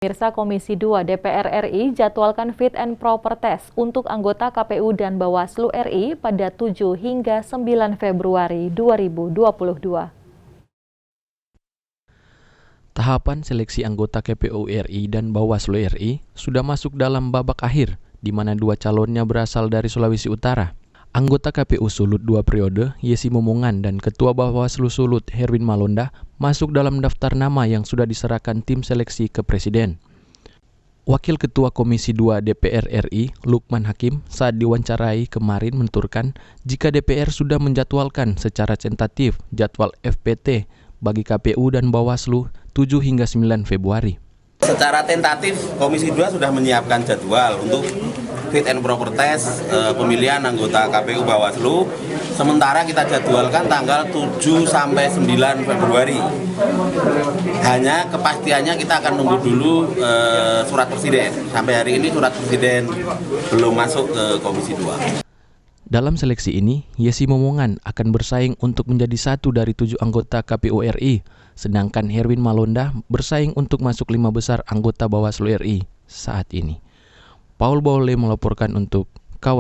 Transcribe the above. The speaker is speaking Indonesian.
Pemirsa Komisi 2 DPR RI jadwalkan fit and proper test untuk anggota KPU dan Bawaslu RI pada 7 hingga 9 Februari 2022. Tahapan seleksi anggota KPU RI dan Bawaslu RI sudah masuk dalam babak akhir, di mana dua calonnya berasal dari Sulawesi Utara. Anggota KPU Sulut 2 periode, Yesi Momongan, dan Ketua Bawaslu Sulut, Herwin Malonda, masuk dalam daftar nama yang sudah diserahkan tim seleksi ke Presiden. Wakil Ketua Komisi 2 DPR RI, Lukman Hakim, saat diwawancarai kemarin menuturkan jika DPR sudah menjadwalkan secara tentatif jadwal FPT bagi KPU dan Bawaslu 7 hingga 9 Februari. Secara tentatif, Komisi 2 sudah menyiapkan jadwal untuk fit and proper test pemilihan anggota KPU Bawaslu. Sementara kita jadwalkan tanggal 7 sampai 9 Februari. Hanya kepastiannya kita akan nunggu dulu surat Presiden. Sampai hari ini surat Presiden belum masuk ke Komisi 2. Dalam seleksi ini, Yesi Momongan akan bersaing untuk menjadi satu dari 7 anggota KPU RI, sedangkan Herwin Malonda bersaing untuk masuk 5 besar anggota Bawaslu RI saat ini. Paul Bole melaporkan untuk Kawan.